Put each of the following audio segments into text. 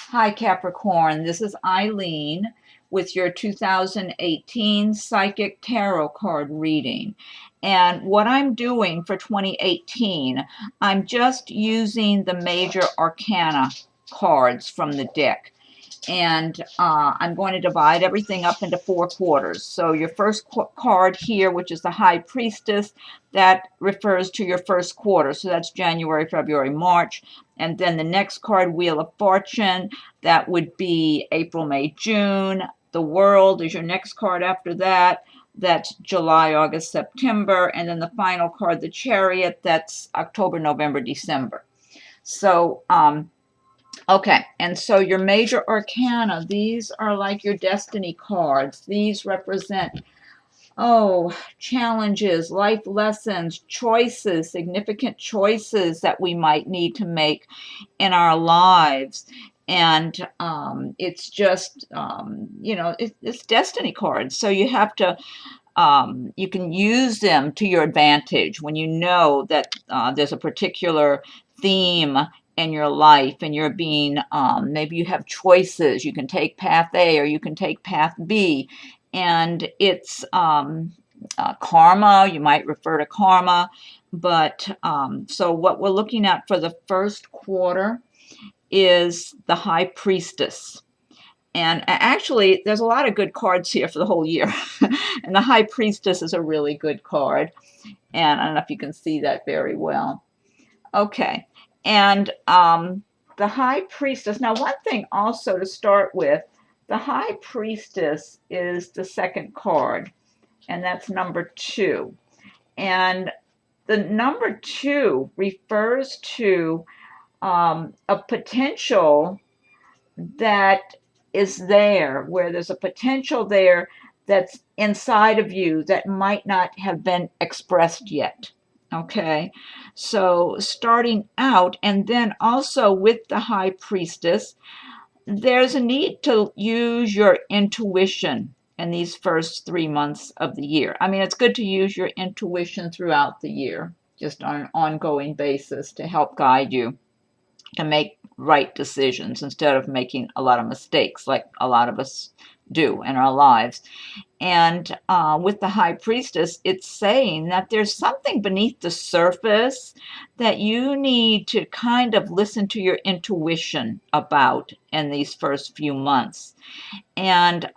Hi, Capricorn. This is Eileen with your 2018 Psychic Tarot card reading. And what I'm doing for 2018, I'm just using the major arcana cards from the deck. And I'm going to divide everything up into 4 quarters. So your first card here, which is the High Priestess, that refers to your first quarter. So that's January, February, March. And then the next card, Wheel of Fortune, that would be April, May, June. The World is your next card after that. That's July, August, September. And then the final card, the Chariot, that's October, November, December. So, okay, and so your major arcana, these are like your destiny cards. These represent, challenges, life lessons, choices, significant choices that we might need to make in our lives. And it's just, it's destiny cards. So you have to, you can use them to your advantage when you know that there's a particular theme in your life and you're being, maybe you have choices. You can take path A or you can take path B. And it's karma, you might refer to karma. But so what we're looking at for the first quarter is the High Priestess. And actually, there's a lot of good cards here for the whole year. And the High Priestess is a really good card. And I don't know if you can see that very well. Okay. And the High Priestess. Now, one thing also to start with, the High Priestess is the second card. And that's number 2. And the number 2 refers to a potential that is there, where there's a potential there that's inside of you that might not have been expressed yet. Okay, so starting out, and then also with the High Priestess, there's a need to use your intuition in these first 3 months of the year. I mean, it's good to use your intuition throughout the year, just on an ongoing basis to help guide you to make right decisions instead of making a lot of mistakes like a lot of us do in our lives. And with the High Priestess, it's saying that there's something beneath the surface that you need to kind of listen to your intuition about in these first few months. And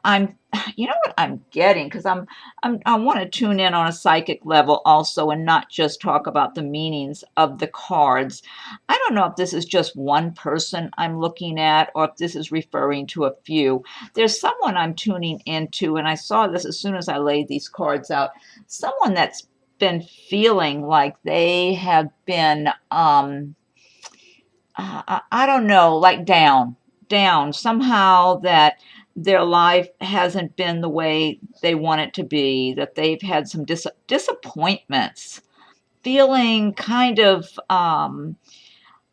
you know what I'm getting, because I want to tune in on a psychic level also and not just talk about the meanings of the cards. I don't know if this is just one person I'm looking at or if this is referring to a few. There's someone I'm tuning into, and I saw this as soon as I laid these cards out. Someone that's been feeling like they have been, I don't know, like down somehow, that their life hasn't been the way they want it to be, that they've had some disappointments, feeling kind of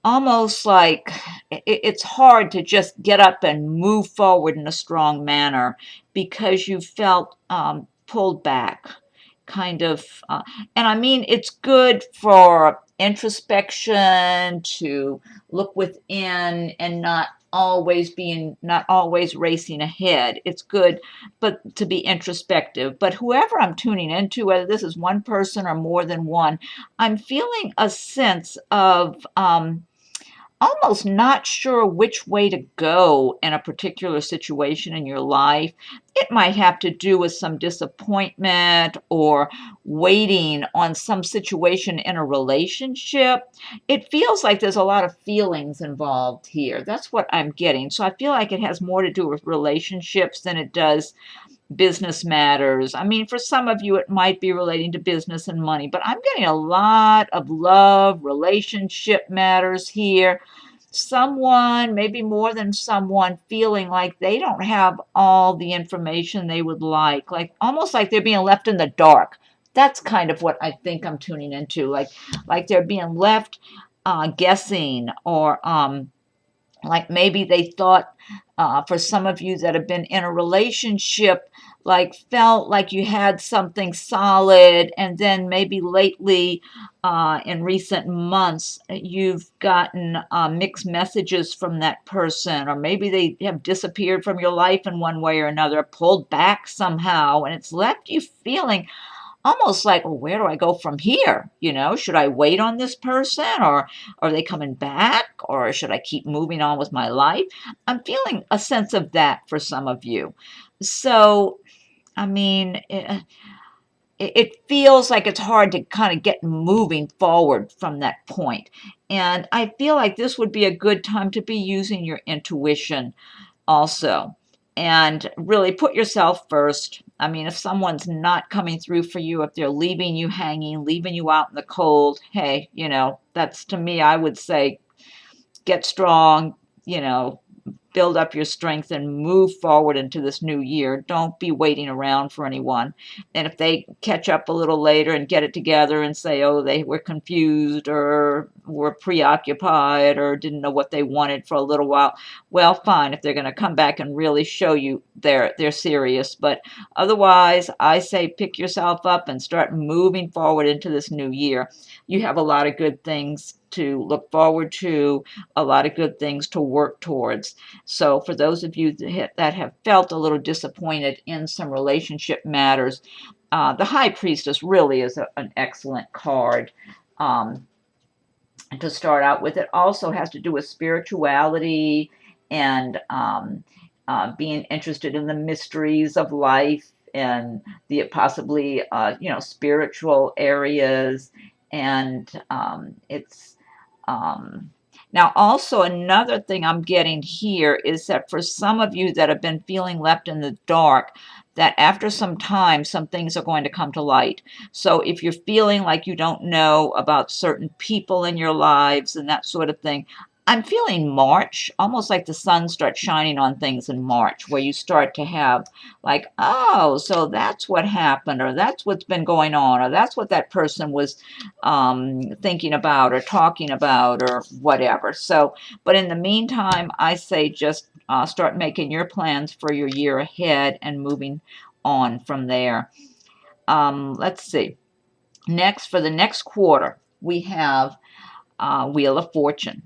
almost like it's hard to just get up and move forward in a strong manner because you felt pulled back, kind of. And I mean, it's good for introspection, to look within and not always racing ahead. It's good, but to be introspective. But whoever I'm tuning into, whether this is one person or more than one, I'm feeling a sense of almost not sure which way to go in a particular situation in your life. It might have to do with some disappointment or waiting on some situation in a relationship. It feels like there's a lot of feelings involved here. That's what I'm getting. So I feel like it has more to do with relationships than it does business matters. I mean, for some of you, it might be relating to business and money, but I'm getting a lot of love, relationship matters here. Someone, maybe more than someone, feeling like they don't have all the information they would like almost like they're being left in the dark. That's kind of what I think I'm tuning into, like they're being left guessing, or like maybe they thought, for some of you that have been in a relationship, like felt like you had something solid, and then maybe lately, in recent months, you've gotten mixed messages from that person, or maybe they have disappeared from your life in one way or another, pulled back somehow, and it's left you feeling almost like, well, where do I go from here? Should I wait on this person, or are they coming back, or should I keep moving on with my life? I'm feeling a sense of that for some of you. So, I mean, it feels like it's hard to kind of get moving forward from that point. And I feel like this would be a good time to be using your intuition also, and really put yourself first. I mean, if someone's not coming through for you, if they're leaving you hanging, leaving you out in the cold, hey, that's, to me, I would say, get strong, you know, build up your strength and move forward into this new year. Don't be waiting around for anyone. And if they catch up a little later and get it together and say, oh, they were confused or were preoccupied or didn't know what they wanted for a little while, well, fine. If they're going to come back and really show you they're serious. But otherwise, I say pick yourself up and start moving forward into this new year. You have a lot of good things to look forward to, a lot of good things to work towards. So for those of you that have felt a little disappointed in some relationship matters, the High Priestess really is an excellent card to start out with. It also has to do with spirituality and being interested in the mysteries of life and the possibly spiritual areas. And it's now, also another thing I'm getting here is that for some of you that have been feeling left in the dark, that after some time, some things are going to come to light. So if you're feeling like you don't know about certain people in your lives and that sort of thing, I'm feeling March, almost like the sun starts shining on things in March, where you start to have like, oh, so that's what happened, or that's what's been going on, or that's what that person was thinking about or talking about or whatever. So, but in the meantime, I say just start making your plans for your year ahead and moving on from there. Let's see. Next, for the next quarter, we have Wheel of Fortune.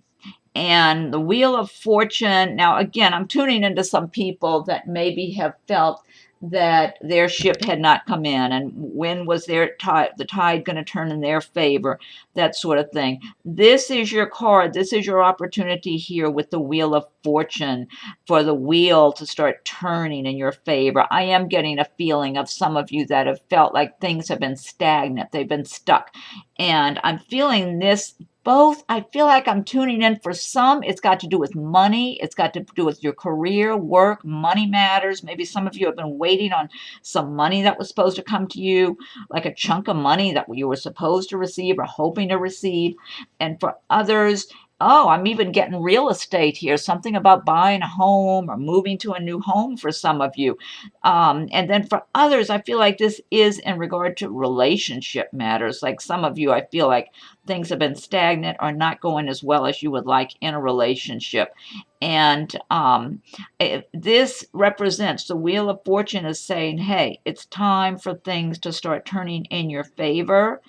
And the Wheel of Fortune, now again, I'm tuning into some people that maybe have felt that their ship had not come in, and when was the tide going to turn in their favor, that sort of thing. This is your card. This is your opportunity here with the Wheel of Fortune for the wheel to start turning in your favor. I am getting a feeling of some of you that have felt like things have been stagnant. They've been stuck. And I'm feeling this both. I feel like I'm tuning in for some. It's got to do with money. It's got to do with your career, work, money matters. Maybe some of you have been waiting on some money that was supposed to come to you, like a chunk of money that you were supposed to receive or hoping to receive. And for others, oh, I'm even getting real estate here, something about buying a home or moving to a new home for some of you. And then for others, I feel like this is in regard to relationship matters. Like some of you, I feel like things have been stagnant or not going as well as you would like in a relationship. And this represents, the Wheel of Fortune is saying, hey, it's time for things to start turning in your favor.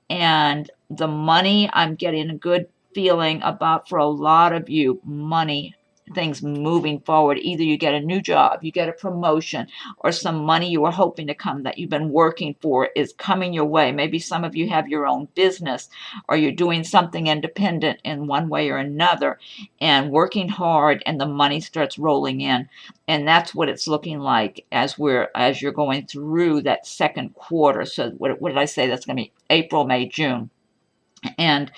And the money, I'm getting a good feeling about, for a lot of you, money, things moving forward. Either you get a new job, you get a promotion, or some money you were hoping to come that you've been working for is coming your way. Maybe some of you have your own business, or you're doing something independent in one way or another and working hard, and the money starts rolling in. And that's what it's looking like as you're going through that second quarter. So what did I say? That's going to be April, May, June. And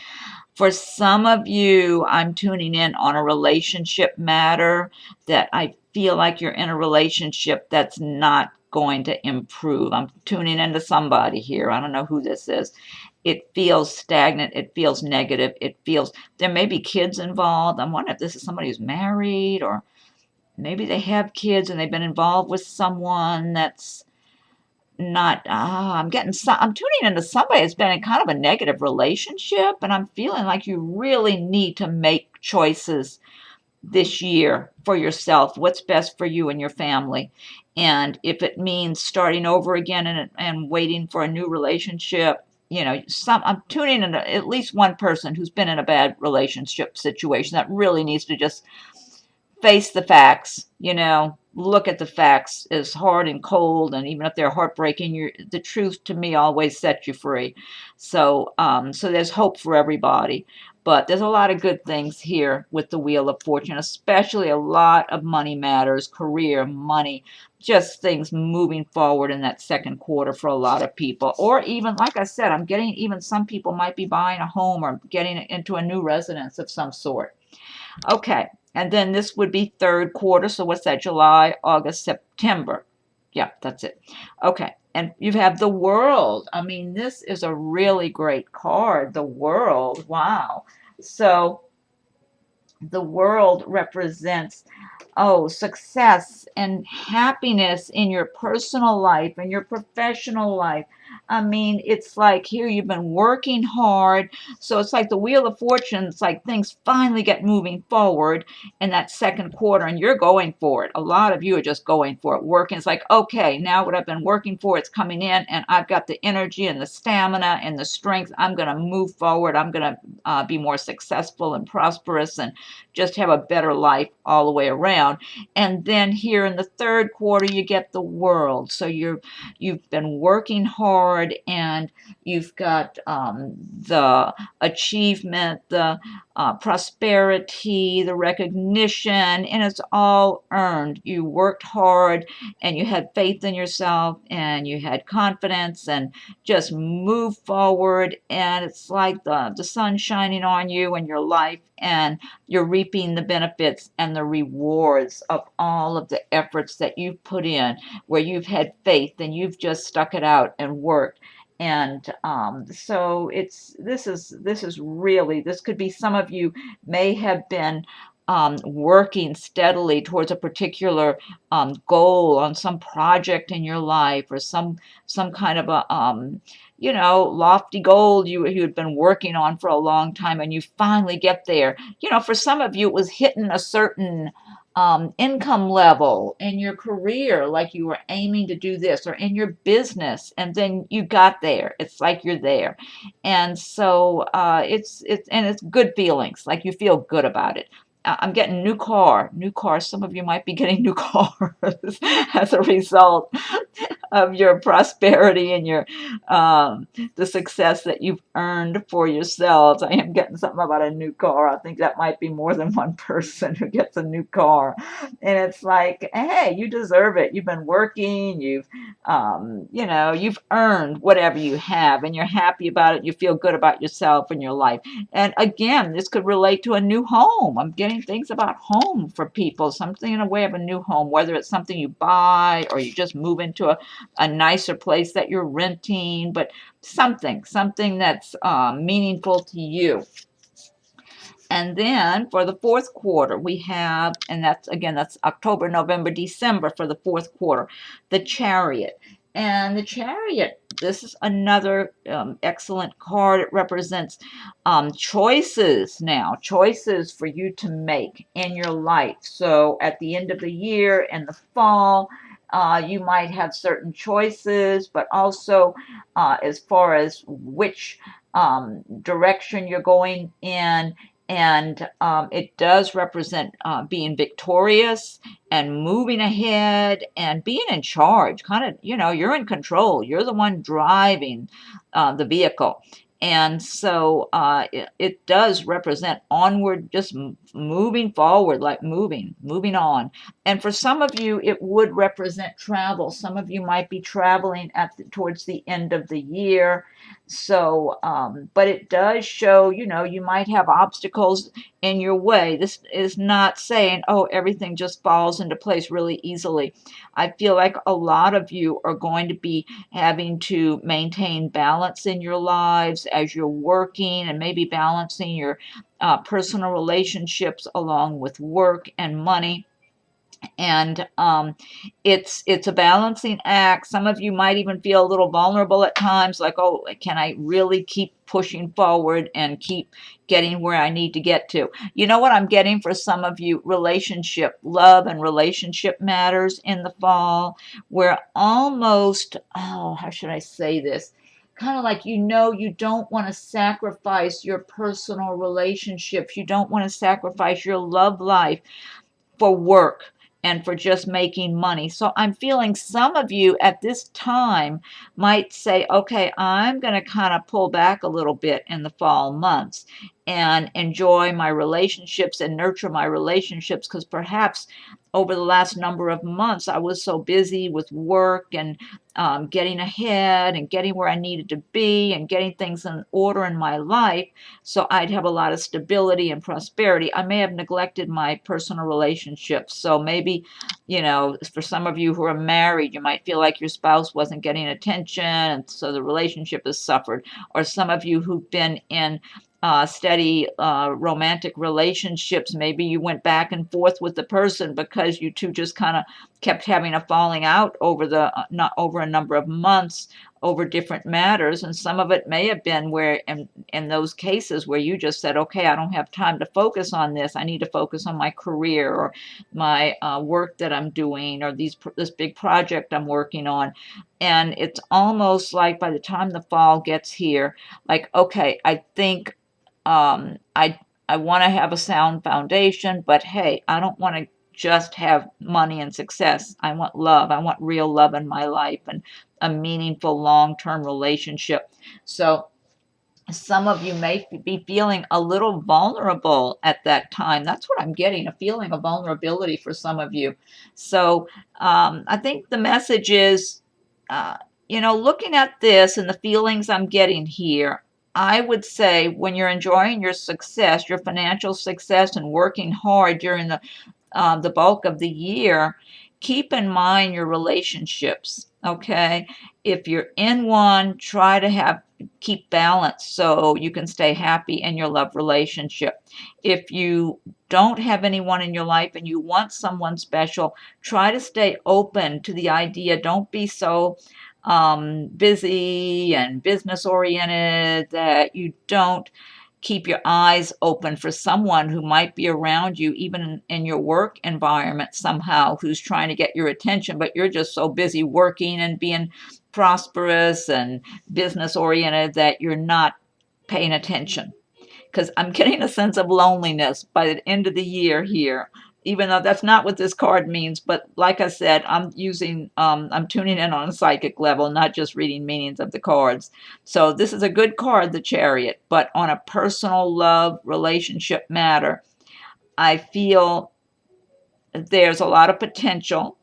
for some of you, I'm tuning in on a relationship matter that I feel like you're in a relationship that's not going to improve. I'm tuning into somebody here. I don't know who this is. It feels stagnant. It feels negative. It feels there may be kids involved. I'm wondering if this is somebody who's married, or maybe they have kids and they've been involved with someone that's not I'm tuning into somebody that's been in kind of a negative relationship, and I'm feeling like you really need to make choices this year for yourself, what's best for you and your family. And if it means starting over again and waiting for a new relationship, I'm tuning in at least one person who's been in a bad relationship situation that really needs to just face the facts, look at the facts as hard and cold, and even if they're heartbreaking, the truth to me always sets you free. So there's hope for everybody. But there's a lot of good things here with the Wheel of Fortune, especially a lot of money matters, career, money, just things moving forward in that second quarter for a lot of people. Or even, like I said, I'm getting even some people might be buying a home or getting into a new residence of some sort. Okay, and then this would be third quarter. So what's that? July, August, September. Yeah, that's it. Okay, and you have the World. I mean, this is a really great card. The World. Wow. So the World represents, success and happiness in your personal life and your professional life. I mean, it's like here you've been working hard. So it's like the Wheel of Fortune. It's like things finally get moving forward in that second quarter, and you're going for it. A lot of you are just going for it, working. It's like, okay, now what I've been working for, it's coming in, and I've got the energy and the stamina and the strength. I'm going to move forward. I'm going to be more successful and prosperous and just have a better life all the way around. And then here in the third quarter, you get the World. So you've been working hard, and you've got the achievement, the prosperity, the recognition, and it's all earned. You worked hard, and you had faith in yourself, and you had confidence, and just move forward. And it's like the sun shining on you and your life, and you're reaping the benefits and the rewards of all of the efforts that you've put in, where you've had faith and you've just stuck it out and worked. And so this is really, this could be, some of you may have been working steadily towards a particular goal on some project in your life, or some kind of a lofty goal you had been working on for a long time, and you finally get there. For some of you, it was hitting a certain income level in your career, like you were aiming to do this, or in your business, and then you got there. It's like you're there. And so it's good feelings, like you feel good about it. I'm getting new car. Some of you might be getting new cars as a result of your prosperity and your the success that you've earned for yourselves. I am getting something about a new car. I think that might be more than one person who gets a new car. And it's like, hey, you deserve it. You've been working. You've earned whatever you have, and you're happy about it. You feel good about yourself and your life. And again, this could relate to a new home. I'm getting things about home for people, something in a way of a new home, whether it's something you buy or you just move into a nicer place that you're renting, but something that's meaningful to you. And then for the fourth quarter, we have, and that's October, November, December for the fourth quarter, the Chariot. And the Chariot, this is another excellent card. It represents choices for you to make in your life. So at the end of the year, in the fall, you might have certain choices, but also as far as which direction you're going in. And it does represent being victorious and moving ahead and being in charge. Kind of, you're in control. You're the one driving the vehicle. And so it does represent onward, just moving forward, like moving on. And for some of you, it would represent travel. Some of you might be traveling towards the end of the year. So, but it does show, you might have obstacles in your way. This is not saying, oh, everything just falls into place really easily. I feel like a lot of you are going to be having to maintain balance in your lives as you're working, and maybe balancing your personal relationships along with work and money. And it's a balancing act. Some of you might even feel a little vulnerable at times, like, oh, can I really keep pushing forward and keep getting where I need to get to? You know what I'm getting for some of you? Relationship, love and relationship matters in the fall, where almost, oh, how should I say this? Kind of like, you don't want to sacrifice your personal relationships. You don't want to sacrifice your love life for work and for just making money. So I'm feeling some of you at this time might say, okay, I'm going to kind of pull back a little bit in the fall months and enjoy my relationships and nurture my relationships, because perhaps over the last number of months I was so busy with work and getting ahead and getting where I needed to be and getting things in order in my life, so I'd have a lot of stability and prosperity. I may have neglected my personal relationships. So maybe, for some of you who are married, you might feel like your spouse wasn't getting attention, and so the relationship has suffered. Or some of you who've been in steady romantic relationships, maybe you went back and forth with the person because you two just kind of kept having a falling out over not over a number of months over different matters. And some of it may have been where in those cases where you just said, okay, I don't have time to focus on this. I need to focus on my career or my work that I'm doing, or this big project I'm working on. And it's almost like by the time the fall gets here, like, okay, I think I want to have a sound foundation, but hey, I don't want to just have money and success. I want love. I want real love in my life and a meaningful long-term relationship. So some of you may be feeling a little vulnerable at that time. That's what I'm getting, a feeling of vulnerability for some of you. So I think the message is, looking at this and the feelings I'm getting here, I would say when you're enjoying your success, your financial success, and working hard during the bulk of the year, keep in mind your relationships. Okay, if you're in one, try to keep balance so you can stay happy in your love relationship. If you don't have anyone in your life and you want someone special, try to stay open to the idea. Don't be so busy and business oriented that you don't keep your eyes open for someone who might be around you, even in your work environment somehow, who's trying to get your attention, but you're just so busy working and being prosperous and business oriented that you're not paying attention. Because I'm getting a sense of loneliness by the end of the year here, even though that's not what this card means. But like I said, I'm tuning in on a psychic level, not just reading meanings of the cards. So this is a good card, the Chariot, but on a personal love relationship matter, I feel there's a lot of potential.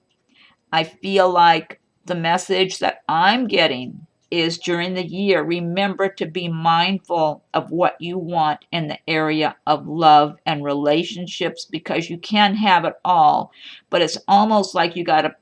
I feel like the message that I'm getting is during the year, remember to be mindful of what you want in the area of love and relationships, because you can have it all, but it's almost like you got to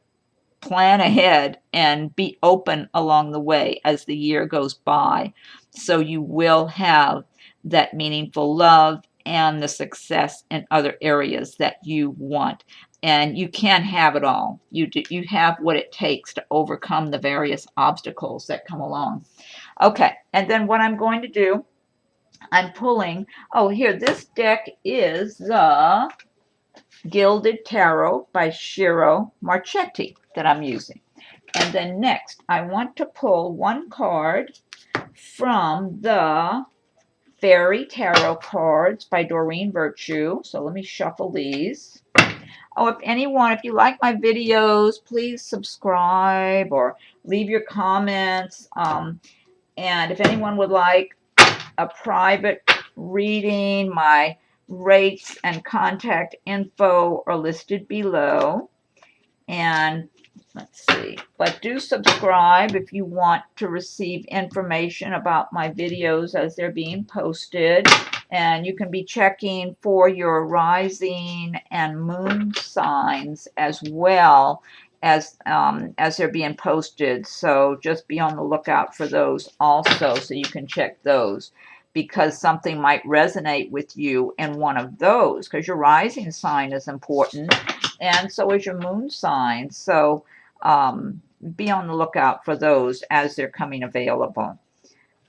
plan ahead and be open along the way as the year goes by, so you will have that meaningful love and the success in other areas that you want. And you can have it all. You have what it takes to overcome the various obstacles that come along. Okay, and then what I'm going to do, I'm pulling, here, this deck is the Gilded Tarot by Ciro Marchetti that I'm using. And then next, I want to pull one card from the Fairy Tarot cards by Doreen Virtue. So let me shuffle these. If you like my videos, please subscribe or leave your comments. And if anyone would like a private reading, my rates and contact info are listed below. And let's see, but do subscribe if you want to receive information about my videos as they're being posted. And you can be checking for your rising and moon signs as well as they're being posted. So just be on the lookout for those also, so you can check those. because something might resonate with you in one of those, because your rising sign is important, and so is your moon sign. So be on the lookout for those as they're coming available.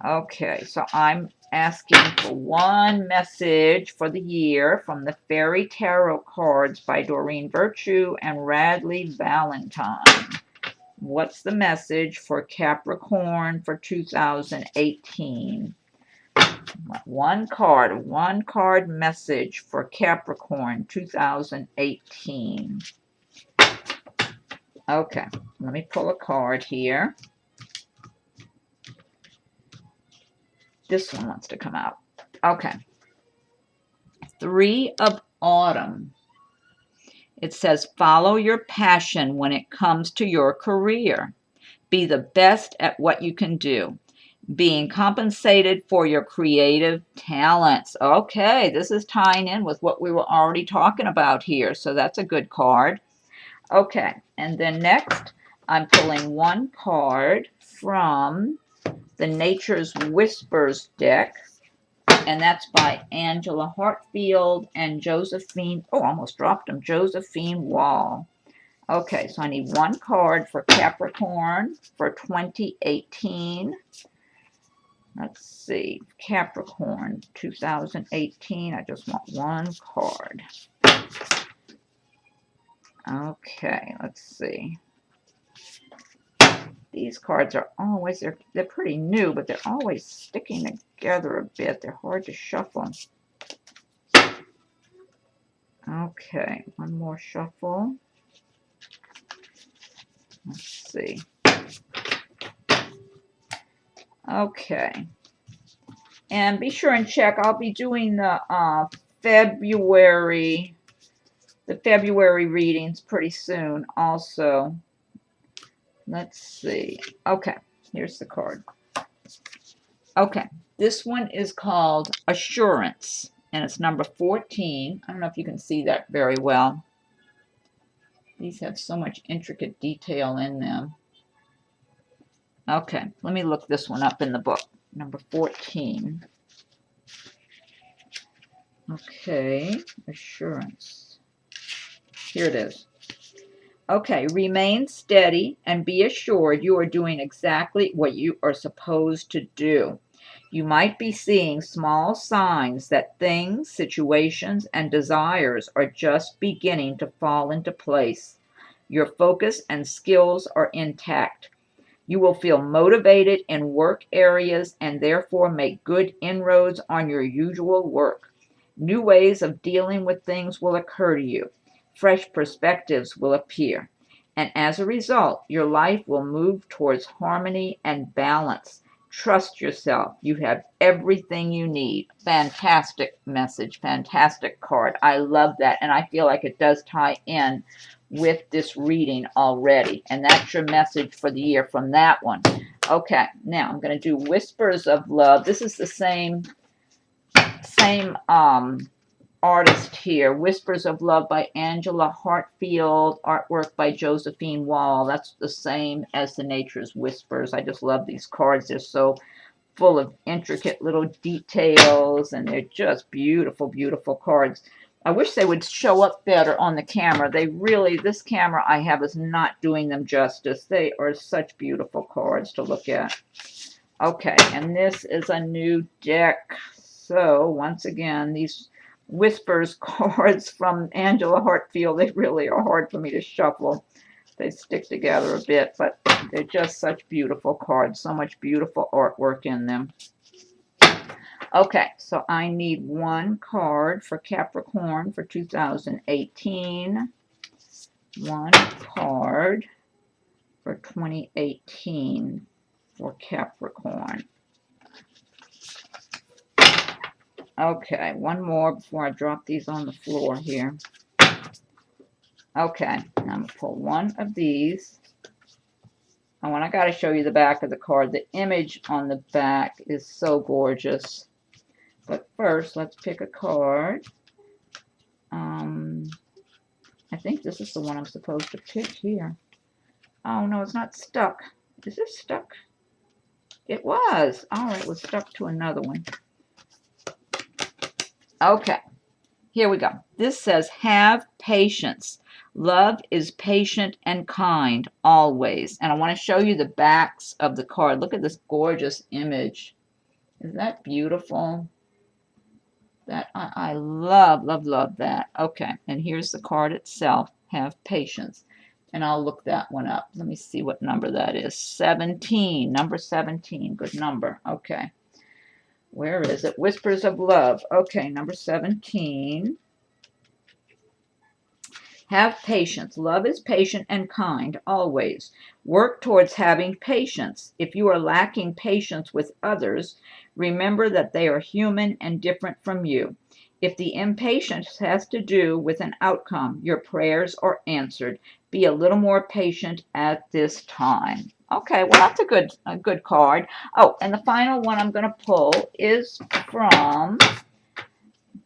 Okay, so I'm asking for one message for the year from the Fairy Tarot cards by Doreen Virtue and Radleigh Valentine. What's the message for Capricorn for 2018? One card message for Capricorn 2018. Okay, let me pull a card here. This one wants to come out. Okay. 3 of Autumn. It says, follow your passion when it comes to your career. Be the best at what you can do. Being compensated for your creative talents. Okay, this is tying in with what we were already talking about here, so that's a good card. Okay, and then next, I'm pulling one card from the Nature's Whispers deck, and that's by Angela Hartfield and Josephine, oh, almost dropped them, Josephine Wall. Okay, so I need one card for Capricorn for 2018. Let's see, Capricorn 2018, I just want one card. Okay, let's see. These cards are always, they're pretty new, but they're always sticking together a bit. They're hard to shuffle. Okay, one more shuffle. Let's see. Okay. And be sure and check. I'll be doing the February readings pretty soon also. Let's see. Okay, here's the card. Okay, this one is called Assurance, and it's number 14. I don't know if you can see that very well. These have so much intricate detail in them. Okay, let me look this one up in the book. Number 14. Okay, Assurance. Here it is. Okay, remain steady and be assured you are doing exactly what you are supposed to do. You might be seeing small signs that things, situations, and desires are just beginning to fall into place. Your focus and skills are intact. You will feel motivated in work areas and therefore make good inroads on your usual work. New ways of dealing with things will occur to you. Fresh perspectives will appear. And as a result, your life will move towards harmony and balance. Trust yourself. You have everything you need. Fantastic message. Fantastic card. I love that. And I feel like it does tie in with this reading already. And that's your message for the year from that one. Okay, now I'm going to do Whispers of Love. This is the same artist here. Whispers of Love by Angela Hartfield, artwork by Josephine Wall. That's the same as the Nature's Whispers. I just love these cards. They're so full of intricate little details, and they're just beautiful, beautiful cards. I wish they would show up better on the camera. They really, this camera I have is not doing them justice. They are such beautiful cards to look at. Okay, and this is a new deck. So, once again, these Whispers cards from Angela Hartfield, they really are hard for me to shuffle. They stick together a bit, but they're just such beautiful cards. So much beautiful artwork in them. Okay, so I need one card for Capricorn for 2018. One card for 2018 for Capricorn. Okay, one more before I drop these on the floor here. Okay, I'm going to pull one of these. Oh, and I got to show you the back of the card. The image on the back is so gorgeous. But first, let's pick a card. I think this is the one I'm supposed to pick here. Oh, no, it's not stuck. Is it stuck? It was. All right, it was stuck to another one. Okay, here we go. This says, have patience. Love is patient and kind always. And I want to show you the backs of the card. Look at this gorgeous image. Isn't that beautiful? That I love, love, love that. Okay, and here's the card itself. Have patience. And I'll look that one up. Let me see what number that is. 17. Number 17. Good number. Okay. Where is it? Whispers of Love. Okay, number 17. Have patience. Love is patient and kind, always. Work towards having patience. If you are lacking patience with others, remember that they are human and different from you. If the impatience has to do with an outcome, your prayers are answered. Be a little more patient at this time. Okay, well, that's a good card. Oh, and the final one I'm going to pull is from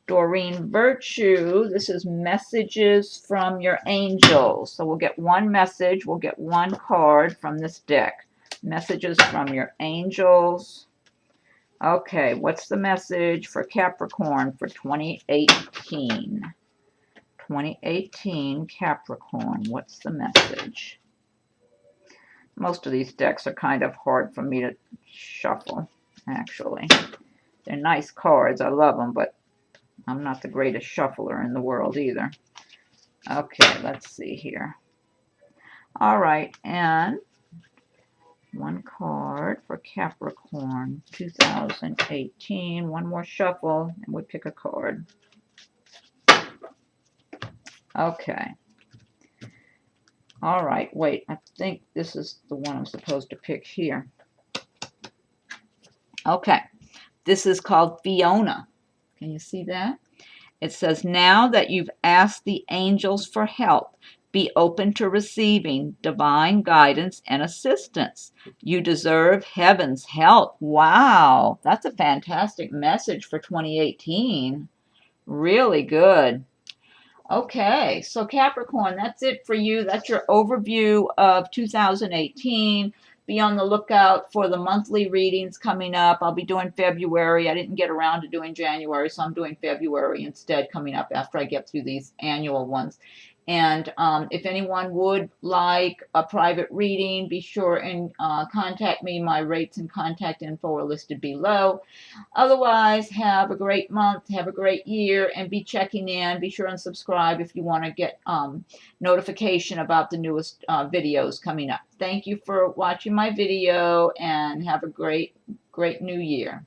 Doreen Virtue. This is messages from your angels. So we'll get one message. We'll get one card from this deck. Messages from your angels. Okay, what's the message for Capricorn for 2018? 2018 Capricorn. What's the message? Most of these decks are kind of hard for me to shuffle, actually. They're nice cards. I love them, but I'm not the greatest shuffler in the world either. Okay, let's see here. All right, and one card for Capricorn 2018. One more shuffle, and we pick a card. Okay. All right, wait. I think this is the one I'm supposed to pick here. Okay. This is called Fiona. Can you see that? It says, now that you've asked the angels for help, be open to receiving divine guidance and assistance. You deserve heaven's help. Wow, that's a fantastic message for 2018. Really good. Okay, so Capricorn, that's it for you. That's your overview of 2018. Be on the lookout for the monthly readings coming up. I'll be doing February. I didn't get around to doing January, so I'm doing February instead coming up after I get through these annual ones. And if anyone would like a private reading, be sure and contact me. My rates and contact info are listed below. Otherwise, have a great month, have a great year, and be checking in. Be sure and subscribe if you want to get notification about the newest videos coming up. Thank you for watching my video, and have a great new year.